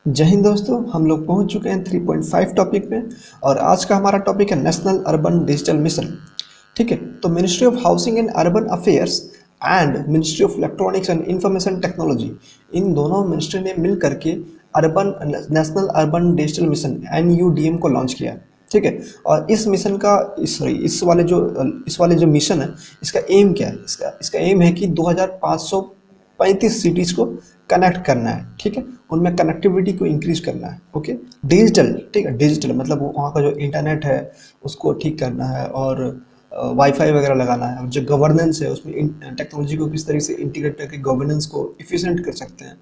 जय हिंद दोस्तों, हम लोग पहुंच चुके हैं 3.5 टॉपिक में। और आज का हमारा टॉपिक है नेशनल अर्बन डिजिटल मिशन। ठीक है, तो ministry of housing and urban affairs and ministry of electronics and information technology, इन दोनों मिनिस्ट्री ने मिल करके urban national urban digital mission NUDM को लॉन्च किया। ठीक है, और इस मिशन का इस वाले जो मिशन है, इसका एम क्या है? इसका एम है कि 2535 सिटीज़ को कनेक्ट करना है। ठीक है, उनमें कनेक्टिविटी को इंक्रीज करना है। ओके, डिजिटल, ठीक है, डिजिटल मतलब वहाँ का जो इंटरनेट है उसको ठीक करना है, और वाईफाई वगैरह लगाना है, और जो गवर्नेंस है उसमें टेक्नोलॉजी को किस तरीके से इंटीग्रेट करके गवर्नेंस को इफिशिएंट कर सकते हैं,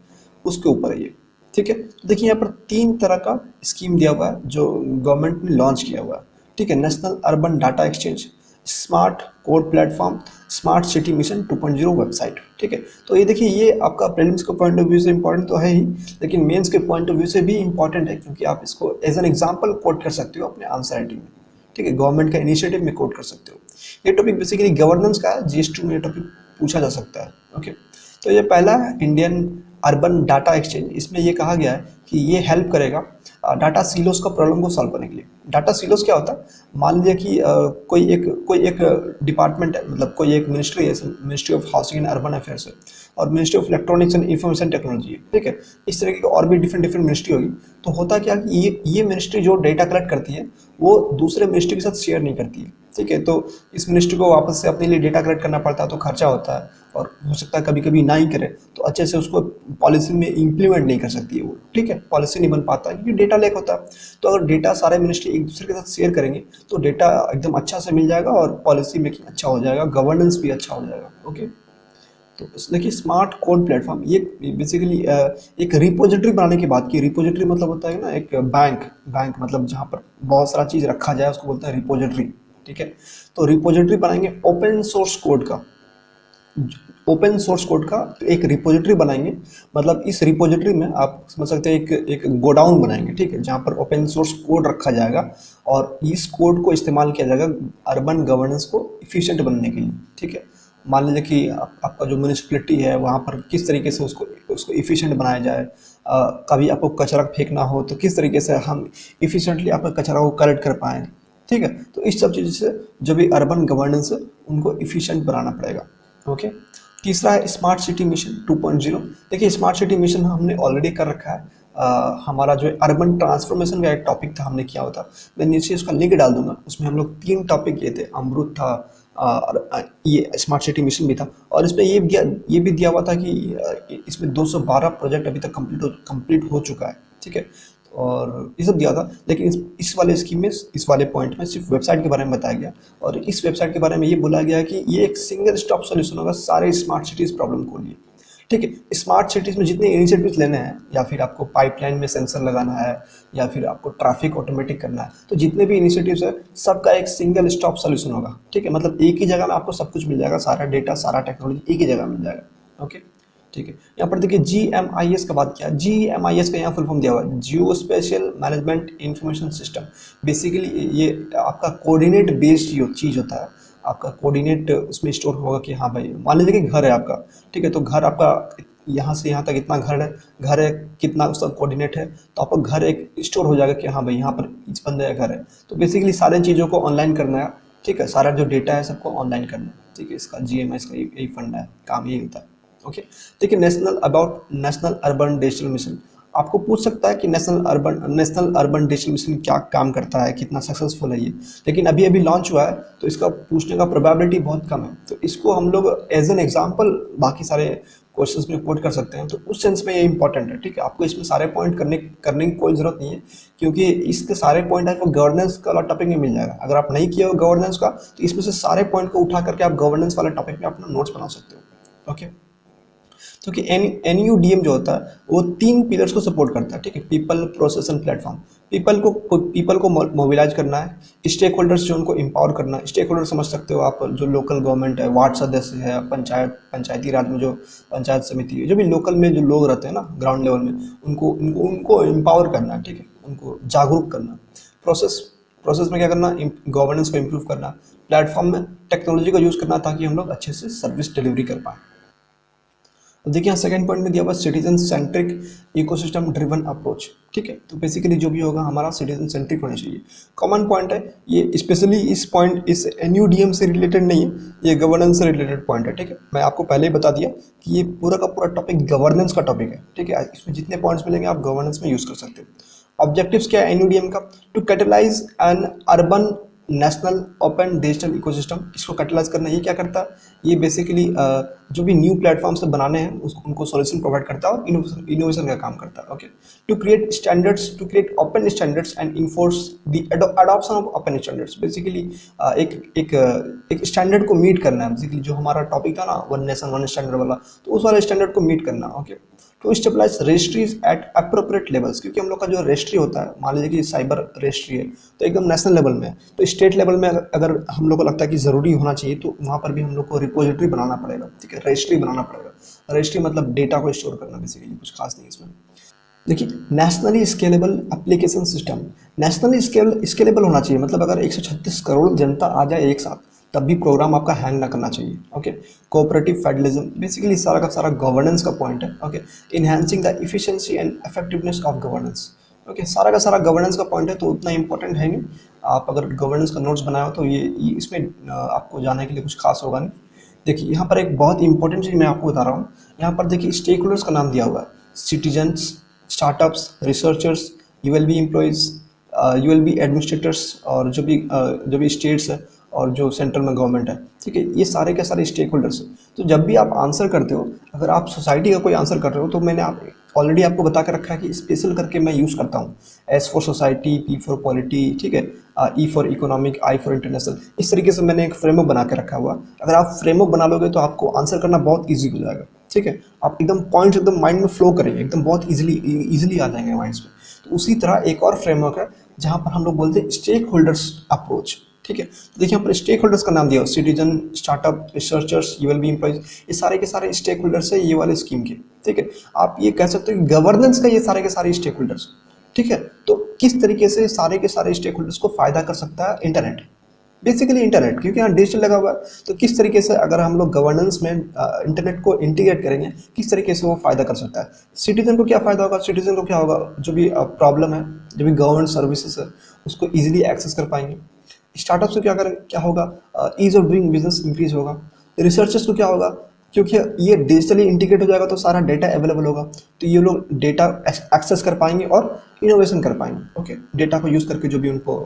उसके ऊपर है ये। ठीक है, तो देखिए यहाँ पर 3 तरह का स्कीम दिया हुआ है जो गवर्नमेंट ने लॉन्च किया हुआ है। ठीक है, national urban data exchange, smart code platform, smart city mission 2.0 website. ठीक है, तो ये देखिए, ये आपका प्रीलिम्स के पॉइंट ऑफ व्यू से इंपॉर्टेंट तो है ही, लेकिन मेंस के पॉइंट ऑफ व्यू से भी इंपॉर्टेंट है, क्योंकि आप इसको एज एन एग्जांपल कोट कर सकते हो अपने आंसर राइटिंग में। ठीक है, गवर्नमेंट का इनिशिएटिव में कोट कर सकते हो। ये टॉपिक बेसिकली गवर्नेंस का है, GS2 में ये टॉपिक पूछा जा सकता है। ओके, तो ये पहला है इंडियन अर्बन डाटा एक्सचेंज। इसमें ये कहा गया है कि ये हेल्प करेगा डाटा सीलोस का प्रॉब्लम को सॉल्व करने के लिए। डाटा सीलोस क्या होता है? मान लीजिए कि कोई एक डिपार्टमेंट है, मतलब कोई एक मिनिस्ट्री है, ministry of housing and urban affairs है, और ministry of electronics and information technology है। ठीक है, इस तरह की और भी डिफरेंट मिनिस्ट्री होगी। तो होता क्या कि ये मिनिस्ट्री जो डेटा कलेक्ट करती है वो दूसरे मिनिस्ट्री के साथ शेयर नहीं करती है। ठीक है, तो इस मिनिस्ट्री को वापस से अपने लिए डेटा कलेक्ट करना पड़ता है, तो खर्चा होता है, और हो सकता है कभी कभी ना ही करे तो अच्छे से उसको पॉलिसी में इम्प्लीमेंट नहीं कर सकती है वो। ठीक है, पॉलिसी नहीं बन पाता क्योंकि डेटा लेक होता है। तो अगर डेटा सारे मिनिस्ट्री एक दूसरे के साथ शेयर करेंगे तो डेटा एकदम अच्छा से मिल जाएगा, और पॉलिसी मेकिंग अच्छा हो जाएगा, गवर्नेंस भी अच्छा हो जाएगा। ओके, तो देखिए स्मार्ट कोड प्लेटफॉर्म, ये बेसिकली एक रिपोजिटरी बनाने की बात की। रिपोजिटरी मतलब होता है ना एक बैंक मतलब जहाँ पर बहुत सारा चीज़ रखा जाए उसको बोलते हैं रिपोजिटरी। ठीक है, तो रिपोजिटरी बनाएंगे ओपन सोर्स कोड का। ओपन सोर्स कोड का एक रिपोजिटरी बनाएंगे, मतलब इस रिपोजिटरी में आप समझ सकते हैं एक गोडाउन बनाएंगे। ठीक है, जहाँ पर ओपन सोर्स कोड रखा जाएगा, और इस कोड को इस्तेमाल किया जाएगा अर्बन गवर्नेंस को इफिशिएंट बनने के लिए। ठीक है, मान लीजिए कि आपका जो म्यूनिसिपलिटी है वहाँ पर किस तरीके से उसको इफिशिएंट बनाया जाए। कभी आपको कचरा फेंकना हो तो किस तरीके से हम इफिशिएंटली आपका कचरा को कलेक्ट कर पाएँ। ठीक है, तो इस सब चीज़ों से जो भी अर्बन गवर्नेंस है उनको इफिशिएंट बनाना पड़ेगा। ओके, तीसरा है स्मार्ट सिटी मिशन 2.0। देखिए स्मार्ट सिटी मिशन हमने ऑलरेडी कर रखा है। हमारा जो अर्बन ट्रांसफॉर्मेशन का एक टॉपिक था, हमने किया होता। मैं नीचे उसका लिंक डाल दूंगा, उसमें हम लोग 3 टॉपिक किए थे। अमृत था, ये स्मार्ट सिटी मिशन भी था, और इसमें ये भी दिया हुआ था कि इसमें 212 प्रोजेक्ट अभी तक कंप्लीट हो चुका है। ठीक है, और ये सब दिया था, लेकिन इस वाले स्कीम में, इस वाले पॉइंट में सिर्फ वेबसाइट के बारे में बताया गया, और इस वेबसाइट के बारे में ये बोला गया कि ये एक सिंगल स्टॉप सॉल्यूशन होगा सारे स्मार्ट सिटीज़ प्रॉब्लम को लिए। ठीक है, स्मार्ट सिटीज़ में जितने इनिशिएटिव्स लेने हैं, या फिर आपको पाइपलाइन में सेंसर लगाना है, या फिर आपको ट्रैफिक ऑटोमेटिक करना है, तो जितने भी इनिशिएटिव्स है सबका एक सिंगल स्टॉप सॉल्यूशन होगा। ठीक है, मतलब एक ही जगह में आपको सब कुछ मिल जाएगा, सारा डेटा सारा टेक्नोलॉजी एक ही जगह मिल जाएगा। ओके, ठीक है, यहाँ पर देखिए GMIS का बात किया। GMIS का यहाँ फुल फॉर्म दिया हुआ है, geospatial management information system. Basically ये आपका कोऑर्डिनेट बेस्ड चीज़ होता है। आपका कोऑर्डिनेट उसमें स्टोर होगा कि हाँ भाई, मान लीजिए कि घर है आपका। ठीक है, तो घर आपका यहाँ से यहाँ तक इतना घर है कितना उसका कोऑर्डिनेट है, तो आपका घर एक स्टोर हो जाएगा कि हाँ भाई यहाँ पर इस बंदे का घर है। तो बेसिकली सारी चीज़ों को ऑनलाइन करना है। ठीक है, सारा जो डेटा है सबको ऑनलाइन करना है। ठीक है, इसका GMIS का यही फंड है, काम यही होता है। ओके, देखिए नेशनल अर्बन डिजिटल मिशन आपको पूछ सकता है कि नेशनल अर्बन डिजिटल मिशन क्या काम करता है, कितना सक्सेसफुल है ये। लेकिन अभी लॉन्च हुआ है, तो इसका पूछने का प्रोबेबिलिटी बहुत कम है। तो इसको हम लोग एज एन एग्जांपल बाकी सारे क्वेश्चंस में कोट कर सकते हैं, तो उस सेंस में ये इंपॉर्टेंट है। ठीक है, आपको इसमें सारे पॉइंट करने की कोई ज़रूरत नहीं है, क्योंकि इसके सारे पॉइंट आपको गवर्नेंस का टॉपिक में मिल जाएगा। अगर आप नहीं किए हो गवर्नेंस का, तो इसमें से सारे पॉइंट को उठा करके आप गवर्नेंस वाले टॉपिक में अपना नोट्स बना सकते हो। ओके, क्योंकि NUDM जो होता है वो 3 पिलर्स को सपोर्ट करता है। ठीक है, people, process and platform. People को मोबिलाइज करना है, स्टेक होल्डर्स जो उनको एम्पावर करना है। स्टेक होल्डर समझ सकते हो आप, जो लोकल गवर्नमेंट है, वार्ड सदस्य है, पंचायती राज में जो पंचायत समिति है, जो भी लोकल में जो लोग रहते हैं ना ग्राउंड लेवल में, उनको एम्पावर करना है। ठीक है, उनको जागरूक करना। प्रोसेस में क्या करना, गवर्नेंस को इम्प्रूव करना। प्लेटफॉर्म में टेक्नोलॉजी का यूज़ करना ताकि हम लोग अच्छे से सर्विस डिलीवरी कर पाएँ। अब देखिए यहाँ सेकंड पॉइंट में दिया हुआ citizen centric ecosystem driven approach. ठीक है, तो बेसिकली जो भी होगा हमारा सिटीजन सेंट्रिक होना चाहिए। कॉमन पॉइंट है ये, स्पेशली इस पॉइंट इस एनयूडीएम से रिलेटेड नहीं है, ये गवर्नेंस से रिलेटेड पॉइंट है। ठीक है, मैं आपको पहले ही बता दिया कि ये पूरा का पूरा टॉपिक गवर्नेंस का टॉपिक है। ठीक है, इसमें जितने पॉइंट्स मिलेंगे आप गवर्नेंस में यूज कर सकते हो। ऑब्जेक्टिव्स क्या है एनयूडीएम का? To catalyse an urban national open digital ecosystem. इसको कैटलाइज करना, ये क्या करता है? ये बेसिकली जो भी न्यू प्लेटफॉर्म्स बनाने हैं उसको उनको सॉल्यूशन प्रोवाइड करता है और इनोवेशन का काम करता है। Okay, to create standards, to create open standards and enforce the adoption of open standards. Basically एक स्टैंडर्ड को मीट करना है। बेसिकली जो हमारा टॉपिक था ना, वन नेशन वन स्टैंडर्ड वाला, तो उस वाले स्टैंडर्ड को मीट करना। Okay, to stabilise registries at appropriate levels, क्योंकि हम लोग का जो रजिस्ट्री होता है, मान लीजिए कि साइबर रजिस्ट्री है तो एकदम नेशनल लेवल में है, तो स्टेट लेवल में अगर हम लोग को लगता है कि ज़रूरी होना चाहिए तो वहाँ पर भी हम लोग को रिपोजिटरी बनाना पड़ेगा। ठीक है, रजिस्ट्री बनाना पड़ेगा। रजिस्ट्री मतलब डेटा को स्टोर करना, बेसिकली कुछ खास नहीं इसमें। देखिए, nationally scalable application system, nationally scalable होना चाहिए। मतलब अगर 136 करोड़ जनता आ जाए एक साथ तब भी प्रोग्राम आपका हैंग ना करना चाहिए। ओके, कोऑपरेटिव फेडरलिज्म, बेसिकली सारा का सारा गवर्नेंस का पॉइंट है। Okay, enhancing the efficiency and effectiveness of governance. Okay, सारा का सारा गवर्नेंस का पॉइंट है, तो उतना इंपॉर्टेंट है नहीं। आप अगर गवर्नेंस का नोट्स बनाए हो तो ये इसमें आपको जानने के लिए कुछ खास होगा नहीं। देखिए, यहाँ पर एक बहुत इंपॉर्टेंट चीज़ मैं आपको बता रहा हूँ। यहाँ पर देखिए स्टेक होल्डर्स का नाम दिया हुआ है, citizens, startups, researchers, ULB employees, ULB administrators, और जो भी स्टेट्स है और जो सेंट्रल में गवर्नमेंट है। ठीक है, ये सारे के सारे स्टेक होल्डर्स हैं। तो जब भी आप आंसर करते हो, अगर आप सोसाइटी का कोई आंसर कर रहे हो तो मैंने ऑलरेडी आपको बता कर रखा है कि स्पेशल करके मैं यूज़ करता हूँ। S for society, P for polity, ठीक है, E for economic, I for international. इस तरीके से मैंने एक फ्रेमवर्क बना के रखा हुआ। अगर आप फ्रेमवर्क बना लोगे तो आपको आंसर करना बहुत ईजी हो जाएगा। ठीक है, आप एकदम पॉइंट्स एकदम माइंड में फ्लो करेंगे, एकदम बहुत ईजिली आ जाएंगे माइंड्स में। तो उसी तरह एक और फ्रेमवर्क है जहाँ पर हम लोग बोलते हैं स्टेक होल्डर्स अप्रोच। ठीक है, तो देखिए यहाँ पर स्टेक होल्डर्स का नाम दिया हो, citizen, startup, researchers, ULB employees, ये सारे के सारे स्टेक होल्डर्स है ये वाले स्कीम के। ठीक है, आप ये कह सकते हो कि गवर्नेंस का ये सारे के सारे स्टेक होल्डर्स। ठीक है, तो किस तरीके से सारे के सारे स्टेक होल्डर्स को फायदा कर सकता है इंटरनेट? बेसिकली इंटरनेट, क्योंकि यहाँ डिजिटल लगा हुआ है, तो किस तरीके से अगर हम लोग गवर्नेंस में इंटरनेट को इंटीग्रेट करेंगे, किस तरीके से वो फायदा कर सकता है। सिटीजन को क्या फायदा होगा? सिटीजन को क्या होगा? जो भी प्रॉब्लम है, जो भी गवर्नमेंट सर्विसेज है, उसको ईजिली एक्सेस कर पाएंगे। स्टार्टअप से क्या होगा? Ease of doing business increase होगा। रिसर्चर्स को क्या होगा? क्योंकि ये डिजिटली इंटीग्रेट हो जाएगा तो सारा डेटा अवेलेबल होगा, तो ये लोग डेटा एक्सेस कर पाएंगे और इनोवेशन कर पाएंगे। ओके, डेटा को यूज़ करके जो भी उनको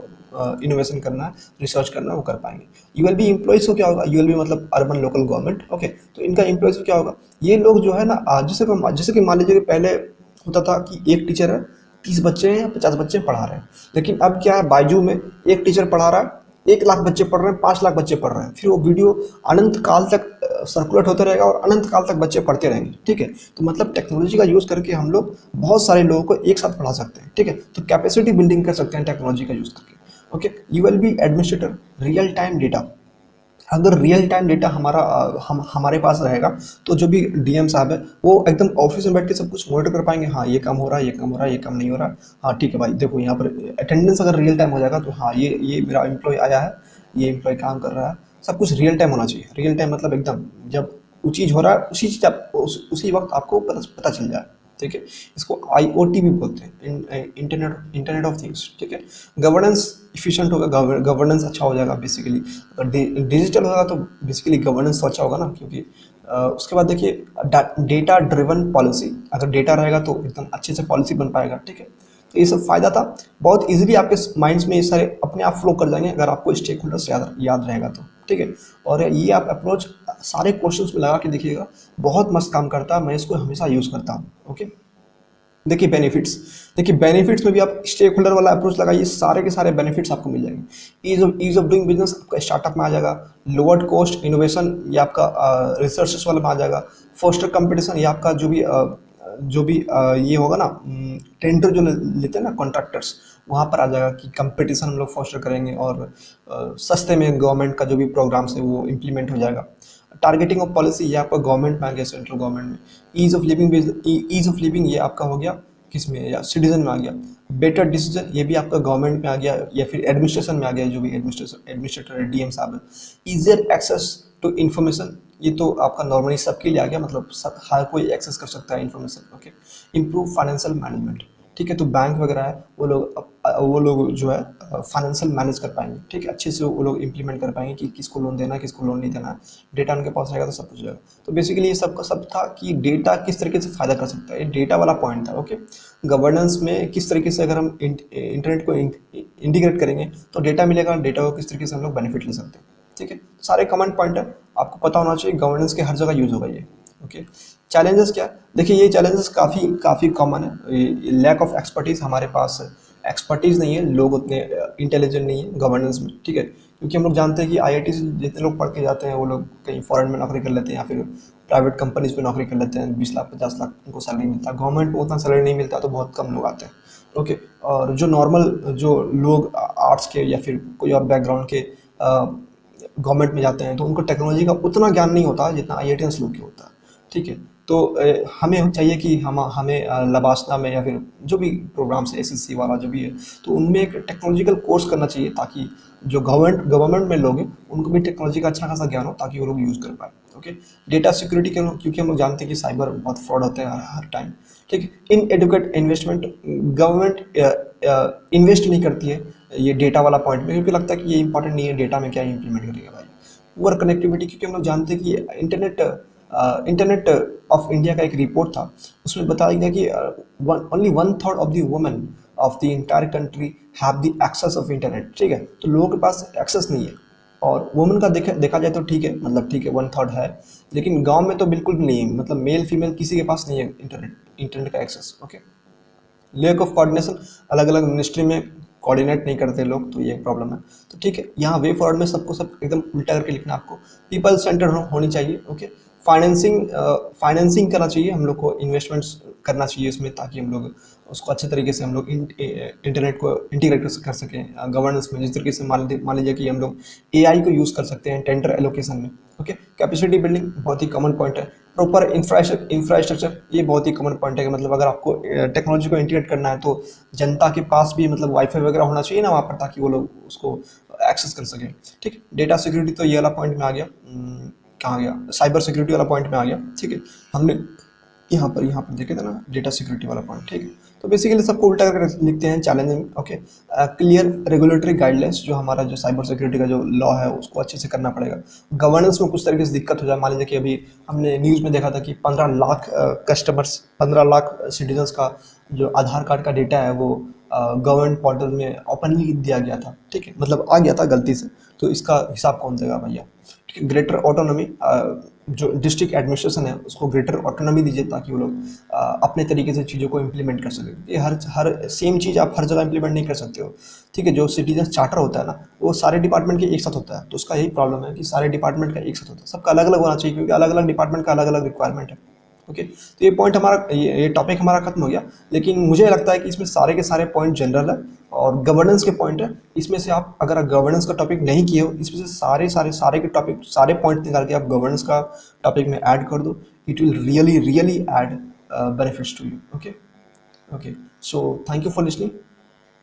इनोवेशन करना है, रिसर्च करना है, वो कर पाएंगे। यूएलबी एम्प्लॉइज को क्या होगा? यूएलबी मतलब अर्बन लोकल गवर्नमेंट। ओके, तो इनका एम्प्लॉइज को क्या होगा? ये लोग जो है ना, जैसे कि मान लीजिए कि पहले होता था कि एक टीचर है, 30 बच्चे हैं या 50 बच्चे पढ़ा रहे हैं, लेकिन अब क्या है, बायजू में एक टीचर पढ़ा रहा है, 1 लाख बच्चे पढ़ रहे हैं, 5 लाख बच्चे पढ़ रहे हैं, फिर वो वीडियो अनंत काल तक सर्कुलेट होता रहेगा और अनंत काल तक बच्चे पढ़ते रहेंगे। ठीक है, तो मतलब टेक्नोलॉजी का यूज़ करके हम लोग बहुत सारे लोगों को एक साथ पढ़ा सकते हैं। ठीक है, तो कैपेसिटी बिल्डिंग कर सकते हैं टेक्नोलॉजी का यूज़ करके। Okay, ULB administrator, real time data. अगर रियल टाइम डेटा हमारे पास रहेगा तो जो भी डीएम साहब है वो एकदम ऑफिस में बैठ के सब कुछ मॉनिटर कर पाएंगे। हाँ, ये काम हो रहा है, ये काम हो रहा है, ये काम नहीं हो रहा। हाँ ठीक है भाई, देखो यहाँ पर अटेंडेंस अगर रियल टाइम हो जाएगा तो हाँ ये मेरा एम्प्लॉय आया है, ये एम्प्लॉय काम कर रहा है, सब कुछ रियल टाइम होना चाहिए। रियल टाइम मतलब एकदम जब वो चीज़ हो रहा है उसी चीज़ उसी वक्त आपको पता चल जाए। ठीक है, इसको आईओटी भी बोलते हैं, इंटरनेट ऑफ थिंग्स। ठीक है, गवर्नेंस इफिशिएंट होगा, गवर्नेंस अच्छा हो जाएगा। बेसिकली अगर डिजिटल होगा तो बेसिकली गवर्नेंस तो अच्छा होगा ना, क्योंकि उसके बाद देखिए डेटा ड्रिवन पॉलिसी, अगर डेटा रहेगा तो एकदम अच्छे से पॉलिसी बन पाएगा। ठीक है, तो ये सब फायदा था, बहुत इजीली आपके माइंड्स में ये सारे अपने आप फ्लो कर जाएंगे अगर आपको स्टेक होल्डर्स याद रहेगा तो। ठीक है, और ये आप अप्रोच सारे क्वेश्चंस में लगा के देखिएगा, बहुत मस्त काम करता है, मैं इसको हमेशा यूज़ करता हूँ। ओके, देखिए बेनिफिट्स में भी आप स्टेक होल्डर वाला अप्रोच लगाइए, सारे के सारे बेनिफिट्स आपको मिल जाएंगे। ईज ऑफ डूइंग बिजनेस आपका स्टार्टअप में आ जाएगा, लोअर कॉस्ट इनोवेशन ये आपका रिसर्चेस वाले में आ जाएगा, फोस्टर कंपटीशन ये आपका जो भी ये होगा ना, टेंडर जो लेते हैं ना कॉन्ट्रैक्टर्स, वहाँ पर आ जाएगा कि कंपटीशन हम लोग फोस्टर करेंगे और सस्ते में गवर्नमेंट का जो भी प्रोग्राम्स है वो इम्प्लीमेंट हो जाएगा। टारगेटिंग ऑफ पॉलिसी ये आपका गवर्नमेंट में आ गया, सेंट्रल गवर्नमेंट में। ईज ऑफ लिविंग ये आपका हो गया किस में, या सिटीजन में आ गया। बेटर डिसीजन ये भी आपका गवर्नमेंट में आ गया या फिर एडमिनिस्ट्रेशन में आ गया, जो भी एडमिनिस्ट्रेटर है, डीएम साहब है। ईजियर एक्सेस टू इन्फॉर्मेशन, ये तो आपका नॉर्मली सबके लिए आ गया, मतलब सब हर कोई एक्सेस कर सकता है information. Okay, improve financial management, ठीक है, तो बैंक वगैरह है वो लोग जो है फाइनेंशियल मैनेज कर पाएंगे, ठीक है, अच्छे से वो लोग इंप्लीमेंट कर पाएंगे कि किसको लोन देना है, किसको लोन नहीं देना है। डेटा उनके पास रहेगा तो सब कुछ रहेगा। तो बेसिकली ये सब का सब था कि डेटा किस तरीके से फ़ायदा कर सकता है, ये डेटा वाला पॉइंट था। ओके, गवर्नेंस में किस तरीके से अगर हम इंटरनेट को इंटीग्रेट करेंगे तो डेटा मिलेगा, डेटा को किस तरीके से हम लोग बेनिफिट ले सकते हैं, ठीक है। सारे कमेंट पॉइंट है, आपको पता होना चाहिए, गवर्नेंस के हर जगह यूज होगा ये। ओके, चैलेंजेस क्या, देखिए ये चैलेंजेस काफ़ी कॉमन है। लैक ऑफ एक्सपर्टीज़, हमारे पास एक्सपर्टीज़ नहीं है, लोग उतने इंटेलिजेंट नहीं है गवर्नेंस में, ठीक है, क्योंकि हम लोग जानते हैं कि आईआईटी से जितने लोग पढ़ के जाते हैं वो लोग कहीं फॉरेन में नौकरी कर लेते हैं या फिर प्राइवेट कंपनीज में नौकरी कर लेते हैं, 20 लाख 50 लाख उनको सैलरी मिलता है, गवर्नमेंट में उतना सैलरी नहीं मिलता, तो बहुत कम लोग आते हैं। ओके, और जो नॉर्मल जो लोग आर्ट्स के या फिर कोई और बैकग्राउंड के गवर्नमेंट में जाते हैं तो उनको टेक्नोलॉजी का उतना ज्ञान नहीं होता जितना आईआईटीएंस लोग की होता है, ठीक है। तो हमें चाहिए कि हमें लबासना में या फिर जो भी प्रोग्राम्स है एसएससी वाला जो भी है, तो उनमें एक टेक्नोलॉजिकल कोर्स करना चाहिए ताकि जो गवर्नमेंट में लोग हैं उनको भी टेक्नोलॉजी का अच्छा खासा ज्ञान हो ताकि वो लोग यूज़ कर पाए। ओके, डेटा सिक्योरिटी के, क्योंकि हम लोग जानते हैं कि साइबर बहुत फ्रॉड होते हैं हर टाइम, ठीक है। इन एडुकेट इन्वेस्टमेंट, गवर्नमेंट इन्वेस्ट नहीं करती है ये डेटा वाला पॉइंट में, क्योंकि लगता है कि ये इंपॉर्टेंट नहीं है, डेटा में क्या इंप्लीमेंट करेगा भाई। पुअर कनेक्टिविटी, क्योंकि हम लोग जानते हैं कि इंटरनेट ऑफ इंडिया का एक रिपोर्ट था, उसमें बताया गया कि only 1/3 of the women of the entire country have the access of internet, ठीक है, तो लोगों के पास एक्सेस नहीं है। और वुमेन का देखा जाए तो ठीक है, मतलब ठीक है 1/3 है, लेकिन गांव में तो बिल्कुल भी नहीं है, मतलब मेल फीमेल किसी के पास नहीं है इंटरनेट का access. Okay, lack of coordination, अलग अलग मिनिस्ट्री में कोऑर्डिनेट नहीं करते लोग, तो ये एक प्रॉब्लम है। तो ठीक है, यहाँ वे फॉरवर्ड में सबको सब एकदम उल्टा करके लिखना आपको, पीपल सेंटर होनी चाहिए। ओके, फाइनेंसिंग करना चाहिए हम लोग को, इन्वेस्टमेंट्स करना चाहिए इसमें ताकि हम लोग उसको अच्छे तरीके से हम लोग इंटरनेट को इंटीग्रेट कर सकें गवर्नेंस में। जिस तरीके से मान लीजिए कि हम लोग एआई को यूज़ कर सकते हैं टेंडर एलोकेशन में। ओके, कैपेसिटी बिल्डिंग बहुत ही कॉमन पॉइंट है। प्रॉपर इंफ्रास्ट्रक्चर, ये बहुत ही कॉमन पॉइंट है कि मतलब अगर आपको टेक्नोलॉजी को इंटीग्रेट करना है तो जनता के पास भी मतलब वाईफाई वगैरह होना चाहिए ना वहाँ पर, ताकि वो लोग उसको एक्सेस कर सकें, ठीक। डेटा सिक्योरिटी तो ये वाला पॉइंट में आ गया, कहाँ गया, साइबर सिक्योरिटी वाला पॉइंट में आ गया, ठीक है। हमने यहाँ पर देखे थे ना डेटा सिक्योरिटी वाला पॉइंट, ठीक है। तो बेसिकली सबको उल्टा करके लिखते हैं challenging. Okay, clear regulatory guidelines, जो हमारा जो साइबर सिक्योरिटी का जो लॉ है उसको अच्छे से करना पड़ेगा। गवर्नेंस में कुछ तरीके से दिक्कत हो जाए, मान लीजिए कि अभी हमने न्यूज़ में देखा था कि 15 लाख कस्टमर्स, 15 लाख सिटीजन्स का जो आधार कार्ड का डेटा है वो गवर्नमेंट पोर्टल में ओपनली दिया गया था, ठीक है, मतलब आ गया था गलती से, तो इसका हिसाब कौन देगा भैया। ग्रेटर ऑटोनॉमी, जो डिस्ट्रिक्ट एडमिनिस्ट्रेशन है उसको ग्रेटर ऑटोनॉमी दीजिए ताकि वो लोग अपने तरीके से चीज़ों को इम्प्लीमेंट कर सकें। ये हर सेम चीज़ आप हर जगह इम्प्लीमेंट नहीं कर सकते हो, ठीक है। जो सिटीजन चार्टर होता है ना वो सारे डिपार्टमेंट के एक साथ होता है, तो उसका यही प्रॉब्लम है कि सारे डिपार्टमेंट का एक साथ होता है, सबका अलग अलग होना चाहिए क्योंकि अलग अलग डिपार्टमेंट का अलग अलग रिक्वायरमेंट है। ओके, तो ये पॉइंट हमारा, ये टॉपिक हमारा खत्म हो गया, लेकिन मुझे लगता है कि इसमें सारे के सारे पॉइंट जनरल है और गवर्नेंस के पॉइंट है। इसमें से आप अगर गवर्नेंस का टॉपिक नहीं किए हो, इसमें से सारे के टॉपिक, सारे पॉइंट निकाल के आप गवर्नेंस का टॉपिक में ऐड कर दो, it will really add benefits to you. Okay, so thank you for listening.